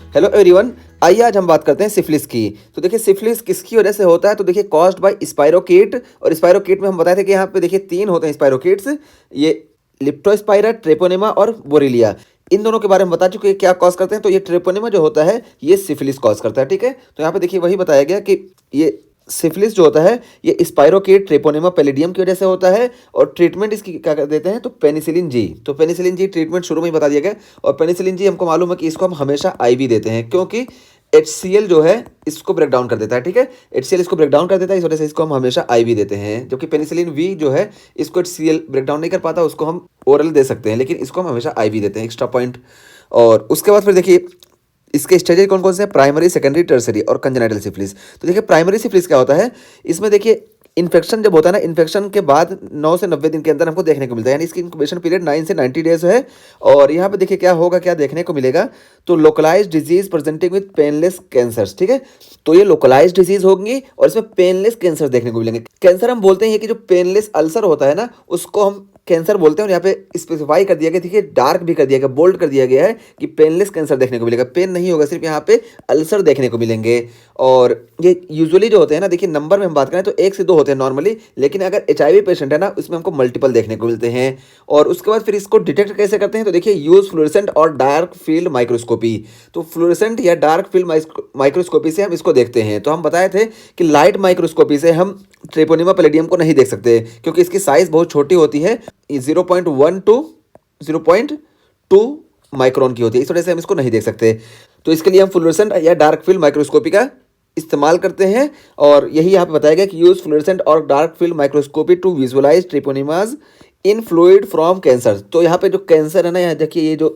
Hello everyone. आइए आज हम बात करते हैं सिफिलिस की। तो देखिए सिफिलिस किसकी वजह से होता है, तो देखिए कॉज्ड बाय स्पाइरोकीट। और स्पाइरोकीट में हम बताए थे कि यहाँ पे देखिए 3 होते हैं स्पाइरोकीट्स, ये लिप्टोस्पाइरा, ट्रेपोनेमा और बोरेलिया। इन दोनों के बारे में बता चुके हैं क्या कॉज करते हैं। तो ये ट्रेपोनेमा जो होता है ये सिफिलिस कॉज करता है, ठीक है। तो यहाँ पे देखिए वही बताया गया कि ये सिफिलिस जो होता है ये स्पाइरोकीट, ट्रेपोनेमा, पैलिडियम की वजह से होता है। और ट्रीटमेंट इसकी क्या कर देते हैं, तो पेनिसिलिन जी। तो पेनिसिलिन जी ट्रीटमेंट शुरू में ही बता दिया गया। और पेनिसिलिन जी हमको मालूम है कि इसको हम हमेशा आईवी देते हैं, क्योंकि HCl जो है इसको ब्रेक डाउन कर देता है, ठीक है। HCl इसको ब्रेक डाउन कर देता है, इस वजह से इसको हम हमेशा आईवी देते हैं। जबकि पेनिसिलिन वी जो है इसको HCl ब्रेक डाउन नहीं कर पाता, उसको हम ओरल दे सकते हैं, लेकिन इसको हम हमेशा आईवी देते हैं। Extra point. और उसके बाद फिर देखिए इसके स्टेजेस कौन कौन से हैं, प्राइमरी, सेकेंडरी, टर्सरी और कंजेनाइटल सिफिलिस। तो देखिए प्राइमरी सिफिलिस क्या होता है, इसमें देखिए इन्फेक्शन जब होता है ना, इन्फेक्शन के बाद 9 से 90 दिन के अंदर हमको देखने को मिलता है, यानी इसकी इंक्यूबेशन पीरियड 9 से 90 डेज है। और यहाँ पे देखिए क्या होगा, क्या देखने को मिलेगा, तो localised disease presenting with painless cancers, ठीक है। तो ये लोकलाइज्ड डिजीज होंगी और इसमें पेनलेस कैंसर देखने को मिलेंगे। कैंसर हम बोलते हैं कि जो पेनलेस अल्सर होता है ना उसको हम कैंसर बोलते हैं। और यहाँ पे स्पेसिफाई कर दिया गया, देखिए डार्क भी कर दिया गया, बोल्ड कर दिया गया है कि पेनलेस कैंसर देखने को मिलेगा। पेन नहीं होगा, सिर्फ यहाँ पे अल्सर देखने को मिलेंगे। और ये यूजुअली जो होते हैं ना, देखिए नंबर में हम बात करें तो 1 से 2 होते हैं नॉर्मली, लेकिन अगर HIV पेशेंट है ना उसमें हमको मल्टीपल देखने को मिलते हैं। और उसके बाद फिर इसको डिटेक्ट कैसे करते हैं, तो देखिए यूज फ्लोरेसेंट और डार्क फील्ड माइक्रोस्कोपी। तो फ्लोरेसेंट या डार्क फील्ड माइक्रोस्कोपी से हम इसको देखते हैं। तो हम बताए थे कि लाइट माइक्रोस्कोपी से हम ट्रेपोनिमा पैलिडियम को नहीं देख सकते, क्योंकि इसकी साइज बहुत छोटी होती है, 0.1 टू 0.2 माइक्रोन की होती है, इस वजह से हम इसको नहीं देख सकते। तो इसके लिए हम फ्लोरेसेंट या डार्क फील्ड माइक्रोस्कोपी का इस्तेमाल करते हैं। और यही यहाँ पे बताया गया कि यूज फ्लोरेसेंट और dark field microscopy to visualize treponemes in fluid from cancer. तो यहाँ पे जो कैंसर है ना, यहाँ देखिए ये जो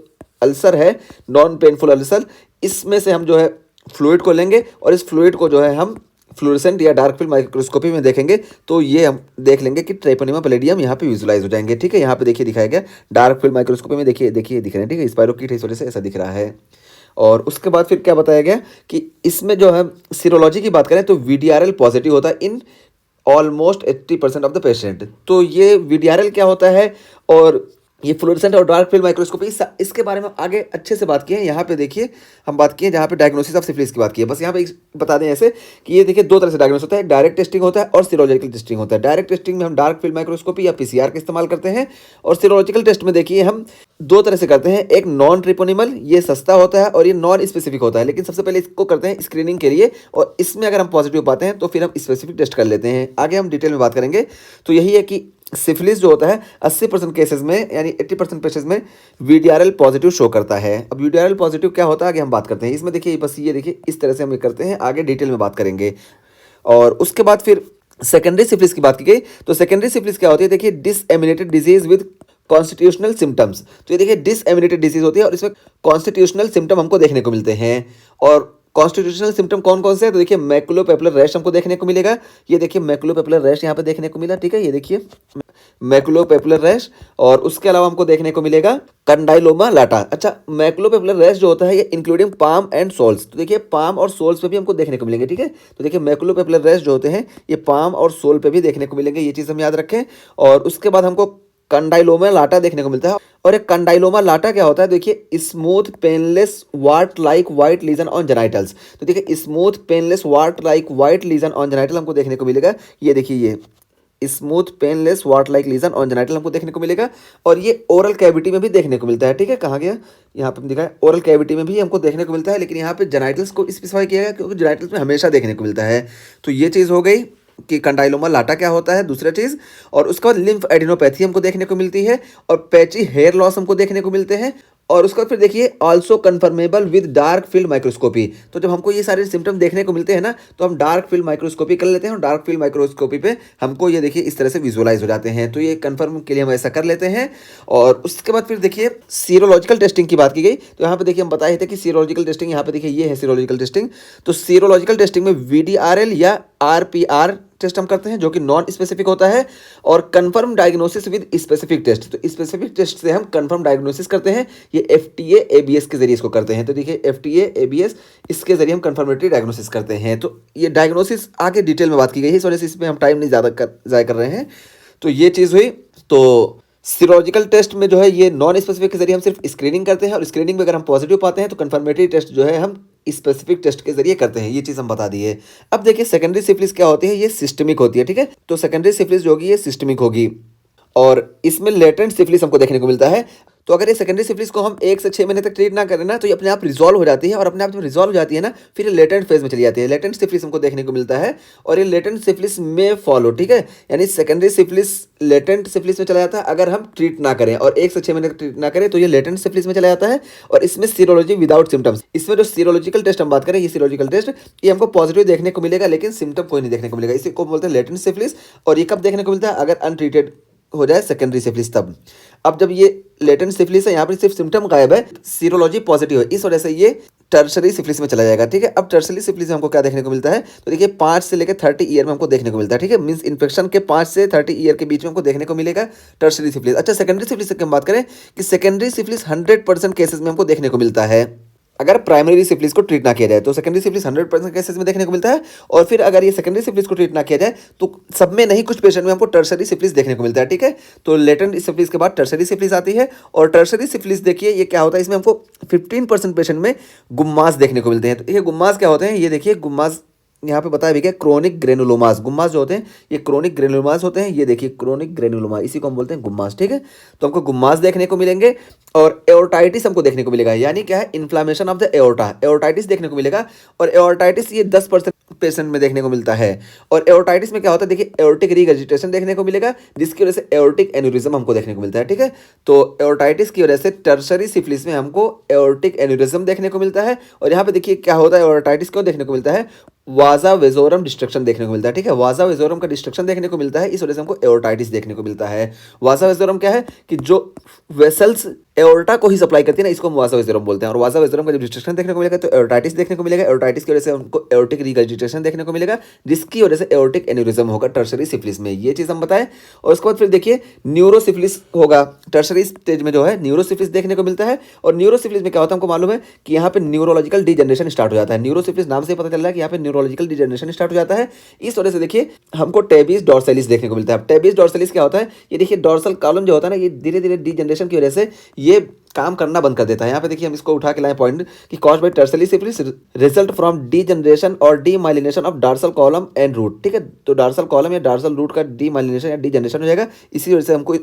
अल्सर है, नॉन पेनफुल अल्सर, इसमें से हम जो है फ्लूइड को लेंगे और इस फ्लूइड को जो है हम फ्लोरेसेंट या डार्क फील्ड माइक्रोस्कोपी में देखेंगे, तो ये हम देख लेंगे कि ट्रेपोनिमा पैलिडियम यहाँ पे विजुलाइज हो जाएंगे, ठीक है। यहाँ पे देखिए दिखाया गया डार्क फील्ड माइक्रोस्कोपी में, देखिए देखिए दिख रहे हैं, ठीक है। स्पाइरोकीट है इस वजह से ऐसा दिख रहा है। और उसके बाद फिर क्या बताया गया कि इसमें जो है सीरोलॉजी की बात करें तो VDRL पॉजिटिव होता है in almost 80% of the patient. तो ये VDRL क्या होता है और ये फ्लोरेसेंट और डार्क फील्ड माइक्रोस्कोपी, इसके बारे में आगे अच्छे से बात की है। यहाँ पे देखिए हम बात की है जहाँ पे डायग्नोसिस ऑफ सिफिलिस की बात की है। बस यहाँ पे बता दें ऐसे कि ये देखिए 2 तरह से डायग्नोस होता है, डायरेक्ट टेस्टिंग होता है और सीरोलॉजिकल टेस्टिंग होता है। डायरेक्ट टेस्टिंग में हम डार्क फील्ड माइक्रोस्कोपी या PCR का इस्तेमाल करते हैं। और सीरोलॉजिकल टेस्ट में देखिए हम 2 तरह से करते हैं, एक नॉन ट्रिपोनिमल, ये सस्ता होता है, और ये नॉन स्पेसिफिक होता है। लेकिन सबसे पहले इसको करते हैं स्क्रीनिंग के लिए, और इसमें अगर हम पॉजिटिव पाते हैं तो फिर हम स्पेसिफिक टेस्ट कर लेते हैं। आगे हम डिटेल में बात करेंगे। तो यही है कि सिफिलिस जो होता है 80% केसेस में, यानी 80% पेशेंट्स में VDRL पॉजिटिव शो करता है। अब VDRL पॉजिटिव क्या होता है आगे हम बात करते हैं। इसमें देखिए बस ये देखिए इस तरह से हम ये करते हैं, आगे डिटेल में बात करेंगे। और उसके बाद फिर सेकेंडरी सिफिलिस की बात की गई। तो सेकेंडरी सिफिलिस क्या होती है, देखिए डिसएमिनेटेड डिजीज विद कॉन्स्टिट्यूशनल सिम्टम्स। तो ये देखिए डिसएमिनेटेड डिजीज होती है और इसमें कॉन्स्टिट्यूशनल सिम्टम हमको देखने को मिलते हैं। और कॉन्स्टिट्यूशनल सिम्टम कौन कौन से हैं, तो देखिए मैकुलोपेपुलर रैश हमको देखने को मिलेगा। ये देखिए मैकुलोपेपुलर रैश यहाँ पे देखने को मिला, ठीक है। ये देखिए मैकुलोपेपुलर रैश। और उसके अलावा हमको देखने को मिलेगा कंडाइलोमा लाटा। अच्छा, मैकुलोपेपुलर रैश जो होता है ये इंक्लूडिंग पाम एंड सोल्स। तो देखिए पाम और सोल्स पे भी हमको देखने को मिलेंगे, ठीक है। तो देखिए मैकुलोपेपुलर रैश जो होते हैं ये पाम और सोल पे भी देखने को मिलेंगे, ये चीज़ हम याद रखें। और उसके बाद हमको कंडाइलोमा लाटा देखने को मिलता है। और एक कंडाइलोमा लाटा क्या होता है, देखिए smooth painless wart like white lesion on genitals. तो देखिए smooth painless wart like white lesion on genital हमको देखने को मिलेगा। ये देखिए ये smooth painless wart like lesion on genital हमको देखने को मिलेगा। और ये ओरल कैविटी में भी देखने को मिलता है, ठीक है। कहाँ गया, यहाँ पे दिखा है, ओरल कैविटी में भी हमको देखने को मिलता है, लेकिन यहाँ पे जेनाइटल्स को स्पेसिफाई किया गया क्योंकि जेनाइटल्स में हमेशा देखने को मिलता है। तो ये चीज़ हो गई कि कंडाइलोमा लाटा क्या होता है, दूसरा चीज़। और उसके बाद लिम्फ एडिनोपैथी हमको देखने को मिलती है और पैची हेयर लॉस हमको देखने को मिलते हैं। और उसके बाद फिर देखिए also conformable with dark field microscopy. तो जब हमको ये सारे सिम्टम देखने को मिलते हैं ना, तो हम डार्क फील्ड माइक्रोस्कोपी कर लेते हैं और डार्क फील्ड माइक्रोस्कोपी पे हमको ये देखिए इस तरह से विजुअलाइज हो जाते हैं। तो ये कन्फर्म के लिए हम ऐसा कर लेते हैं। और उसके बाद फिर देखिए सीरोलॉजिकल टेस्टिंग की बात की गई। तो यहाँ पे देखिए हम बताए थे कि सीरोलॉजिकल टेस्टिंग, यहाँ पे देखिए ये है सीरोलॉजिकल टेस्टिंग। तो सीरोलॉजिकल टेस्टिंग में VDRL या RPR टेस्ट हम करते हैं जो कि नॉन स्पेसिफिक होता है। और confirm diagnosis with specific test, तो स्पेसिफिक टेस्ट से हम कंफर्म डायग्नोसिस करते हैं। ये FDA ABS के जरिए इसको करते हैं। तो देखिए FDA ABS इसके जरिए हम कंफर्मेटरी डायग्नोसिस करते हैं। तो ये डायग्नोसिस आगे डिटेल में बात की गई है, इस वजह से इसमें हम टाइम नहीं ज़्यादा ज़ाया कर रहे हैं। तो ये चीज़ हुई। तो सीरोलॉजिकल टेस्ट में जो है ये नॉन स्पेसिफिक के जरिए हम सिर्फ स्क्रीनिंग करते हैं और स्क्रीनिंग में अगर हम पॉजिटिव पाते हैं तो कंफर्मेटरी टेस्ट जो है हम स्पेसिफिक टेस्ट के जरिए करते हैं। ये चीज़ हम बता दिए। अब देखिए सेकेंडरी सिफिलिस क्या होती है, ये सिस्टमिक होती है। ठीक है, तो सेकेंडरी सिफिलिस जो होगी ये सिस्टमिक होगी और इसमें लेटेंट सिफिलिस हमको देखने को मिलता है। तो अगर ये सेकेंडरी सिफिलिस को हम 1 से 6 महीने तक ट्रीट ना करें ना तो ये अपने आप रिजॉल्व हो जाती है और अपने आप जब रिजॉल्व हो जाती है ना फिर ये लेटेंट फेज में चली जाती है। लेटेंट सिफिलिस हमको देखने को मिलता है और ये लेटेंट सिफिलिस में फॉलो। ठीक है, यानी सेकेंडरी सिफिलिस लेटेंट सिफिलिस में चला जाता है अगर हम ट्रीट ना करें और 1 से 6 महीने तक ट्रीट ना करें तो ये लेटेंट सिफिलिस में चला जाता है। और इसमें सीरोलॉजी विदाउट सिम्टम्स, इसमें जो सीरोलॉजिकल टेस्ट हम बात करें, ये सीरोलॉजिकल टेस्ट ये हमको पॉजिटिव देखने को मिलेगा लेकिन सिम्टम कोई नहीं देखने को मिलेगा। इसी को बोलते हैं लेटेंट सिफिलिस। और ये कब देखने को मिलता है, अगर अनट्रीटेड हो जाए सेकेंडरी सिफिलिस तब। अब जब ये लेटेंट सिफिलिस है यहाँ पर सिर्फ सिम्टम गायब है, सीरोलॉजी पॉजिटिव है, इस वजह से ये टर्शरी सिफिलिस में चला जाएगा। ठीक है, अब टर्शरी सिफिलिस में हमको क्या देखने को मिलता है, तो देखिए 5 से लेकर 30 ईयर में हमको देखने को मिलता है। ठीक है, मींस इन्फेक्शन के 5 से 30 ईयर के बीच में हमको देखने को मिलेगा टर्शरी सिफिलिस। अच्छा, सेकेंडरी सिफिलिस की हम बात करें कि सेकेंडरी सिफिलिस 100% केसेस में हमको देखने को मिलता है अगर प्राइमरी सिफिलिस को ट्रीट ना किया जाए। तो सेकेंडरी सिफिलिस 100% केसेस में देखने को मिलता है और फिर अगर ये सेकेंडरी सिफिलिस को ट्रीट ना किया जाए तो सब में नहीं, कुछ पेशेंट में हमको टर्शरी सिफिलिस देखने को मिलता है। ठीक है, तो लेटेंट सिफिलिस के बाद टर्शरी सिफिलिस आती है और टर्शरी सिफिलिस देखिए ये क्या होता है, इसमें हमको 15% पेशेंट में गुम्मास देखने को मिलते हैं। तो ये गुम्मास क्या होते हैं, ये देखिए गुम्मास यहाँ पे बताया भी क्या, क्रोनिक ग्रेनुलोमास। गुम्मास जो होते हैं ये क्रोनिक ग्रेनुलोमास होते हैं। ये देखिए क्रोनिक ग्रेनुलोमा, इसी को हम बोलते हैं गुम्मास। ठीक है, तो हमको गुम्मास देखने को मिलेंगे और एओर्टाइटिस हमको देखने को मिलेगा, यानी क्या है, इन्फ्लामेशन ऑफ द एओर्टा, एओर्टाइटिस देखने को मिलेगा। और एओर्टाइटिस ये 10% पेशेंट में देखने को मिलता है। और एओर्टाइटिस में क्या होता है, देखिए एओर्टिक रीगर्जिटेशन देखने को मिलेगा जिसकी वजह से एओर्टिक एन्यूरिज्म हमको देखने को मिलता है। ठीक है, तो एओर्टाइटिस की वजह से टर्शरी सिफिलिस में हमको एओर्टिक एन्यूरिज्म देखने को मिलता है। और यहाँ पे देखिए क्या होता है, एओर्टाइटिस क्यों देखने को मिलता है, वाजा वेजोरम डिस्ट्रक्शन देखने को मिलता है। ठीक है, वाजा वेजोरम का डिस्ट्रक्शन देखने को मिलता है, इस वजह से हमको एओर्टाइटिस देखने को मिलता है। वाजा वेजोरम क्या है कि जो वेसल्स एओर्टा को ही सप्लाई करती है ना, इसको हम वाजा वेजोरम बोलते हैं। और वाजा वेजोरम का जब डिस्ट्रक्शन देखने को मिलेगा तो एओर्टाइटिस देखने को मिलेगा। एओर्टाइटिस की वजह से हमको एओर्टिक रिगर्जिटेशन देखने को मिलेगा जिसकी वजह से एओर्टिक एन्यूरिज्म होगा टर्शरी सिफिलिस में। ये चीज़ हम बताएं। और उसके बाद फिर देखिए न्यूरोसिफिलिस होगा टर्शरी स्टेज में, जो है न्यूरोसिफिलिस देखने को मिलता है। और न्यूरोसिफिलिस में क्या होता है हमको मालूम है कि यहाँ पे न्यूरोलॉजिकल डिजनरेशन स्टार्ट हो जाता है। न्यूरोसिफिलिस नाम से पता चल रहा है कि यहाँ पे न्यूरोलॉजिकल डिजनरेशन स्टार्ट हो जाता है। इस वजह से देखिए हमको टेबिस डॉर्सैलिस देखने को मिलता है। टेबिस डॉर्सैलिस क्या होता है, ये देखिए डॉर्सल कॉलम जो होता है ना, ये धीरे धीरे डिजनरेशन की वजह से ये काम करना बंद कर देता है। यहाँ पे देखिए हम इसको उठा के लाए पॉइंट कि cause by tertiary syphilis result from degeneration और demyelination of dorsal column and root. ठीक है, तो डार्सल कॉलम या डार्सल रूट का डीमाइलिनेशन या डीजनरेशन हो जाएगा, इसी वजह से हमको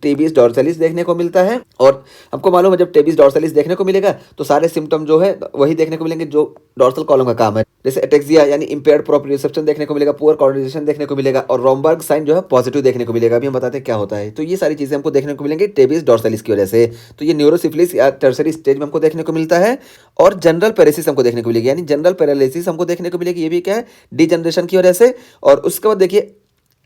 टेबिस डॉर्सैलिस देखने को मिलता है। और हमको मालूम है जब टेबिस डॉर्सैलिस देखने को मिलेगा तो सारे सिम्टम जो है वही देखने को मिलेंगे जो डॉर्सल कॉलम का काम है, जैसे एटेक्सिया यानी इंपेयर्ड प्रोप्रियोसेप्शन देखने को मिलेगा, पुअर कोऑर्डिनेशन देखने को मिलेगा और रोमबर्ग साइन जो है पॉजिटिव देखने को मिलेगा। अभी हम बताते हैं क्या होता है। तो ये सारी चीजें हमको देखने को मिलेंगी टेबिस डॉर्सैलिस की वजह से। तो ये न्यूरोसिफिलिस या टर्शरी स्टेज में हमको देखने को मिलता है। और जनरल पैरालिसिस हमको देखने को मिलेगी, यानी जनरल पैरालिसिस हमको देखने को मिलेगी, ये भी क्या है, डिजनरेशन की वजह से। और उसके बाद देखिए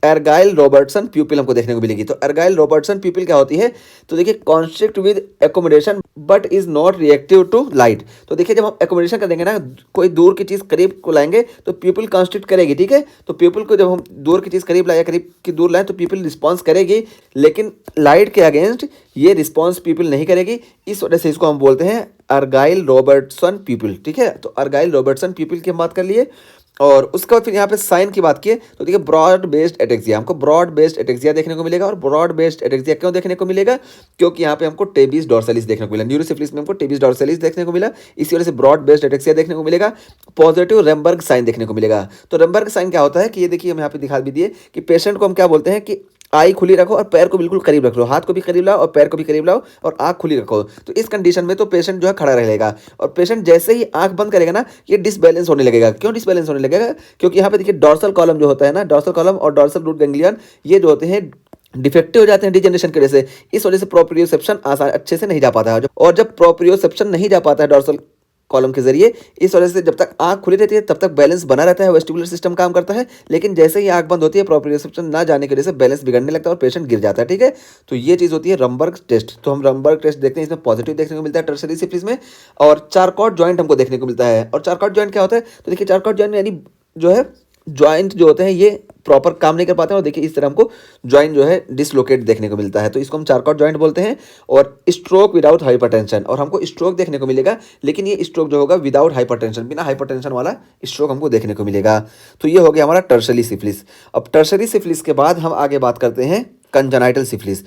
अर्गाइल रॉबर्टसन प्यूपिल हमको देखने को मिलेगी। तो अर्गाइल रॉबर्टसन प्यूपिल क्या होती है, तो देखिए constrict with accommodation but is not reactive to light. तो देखिए जब हम एकोमोडेशन कर देंगे ना, कोई दूर की चीज़ करीब को लाएंगे तो प्यूपिल कॉन्स्ट्रिक्ट करेगी। ठीक है, तो प्यूपिल को जब हम दूर की चीज़ करीब लाए, करीब की दूर लाएं तो प्यूपिल रिस्पॉन्स करेगी, लेकिन लाइट के अगेंस्ट ये रिस्पॉन्स प्यूपिल नहीं करेगी। इस वजह से इसको हम बोलते हैं अर्गाइल रॉबर्टसन प्यूपिल। ठीक है, तो अर्गाइल रॉबर्टसन प्यूपिल की हम बात कर लिए। और उसके बाद फिर यहाँ पे साइन की बात की तो देखिए ब्रॉड बेस्ड एटेक्सिया, हमको ब्रॉड बेस्ड एटेक्सिया देखने को मिलेगा। और ब्रॉड बेस्ड एटेक्सिया क्यों देखने को मिलेगा, क्योंकि यहाँ पे हमको टेबिस डॉर्सैलिस देखने को मिला। न्यूरोसिफिलिस में हमको टेबिस डॉर्सैलिस देखने को मिला, इसी वजह से ब्रॉड बेस्ड एटेक्सिया देखने को मिलेगा। पॉजिटिव रेमबर्ग साइन देखने को मिलेगा। तो रेमबर्ग साइन क्या होता है कि ये देखिए हम यहाँ पे दिखा भी दिए कि पेशेंट को हम क्या बोलते हैं कि आई खुली रखो और पैर को बिल्कुल करीब रख लो, हाथ को भी करीब लाओ और पैर को भी करीब लाओ और आंख खुली रखो। तो इस कंडीशन में तो पेशेंट जो है खड़ा रहेगा और पेशेंट जैसे ही आंख बंद करेगा ना, ये डिसबैलेंस होने लगेगा। क्यों डिसबैलेंस होने लगेगा, क्योंकि यहाँ पे देखिए डॉर्सल कॉलम जो होता है ना, डॉर्सल कॉलम और डॉर्सल रूट गैंग्लियन ये जो होते हैं डिफेक्टिव हो जाते हैं डिजनरेशन की वजह से। इस वजह से प्रोप्रियोसेप्शन आसान अच्छे से नहीं जा पाता है। और जब प्रोप्रियोसेप्शन नहीं जा पाता है डॉर्सल कॉलम के जरिए, इस वजह से जब तक आंख खुली रहती है तब तक बैलेंस बना रहता है, वेस्टिबुलर सिस्टम काम करता है। लेकिन जैसे ही आंख बंद होती है, प्रोप्रियोसेप्शन ना जाने की वजह से बैलेंस बिगड़ने लगता है और पेशेंट गिर जाता है। ठीक है, तो ये चीज़ होती है रमबर्ग टेस्ट। तो हम रमबर्ग टेस्ट देखते हैं, इसमें पॉजिटिव देखने को मिलता है टर्शरी सिफिलिस में। और चारकॉट जॉइंट हमको देखने को मिलता है। और चारकॉट जॉइंट क्या होता है, तो देखिए चारकॉट जॉइंट यानी जो है जॉइंट जो होते हैं ये प्रॉपर काम नहीं कर पाते हैं और देखिए इस तरह हमको जॉइंट जो है डिसलोकेट देखने को मिलता है। तो इसको हम चारकॉट जॉइंट बोलते हैं। और स्ट्रोक विदाउट हाइपरटेंशन, और हमको स्ट्रोक देखने को मिलेगा, लेकिन ये स्ट्रोक जो होगा विदाउट हाइपरटेंशन, बिना हाइपरटेंशन वाला स्ट्रोक हमको देखने को मिलेगा। तो ये हो गया हमारा टर्शरी सिफिलिस। अब टर्शरी सिफिलिस के बाद हम आगे बात करते हैं कंजेनाइटल सिफिलिस।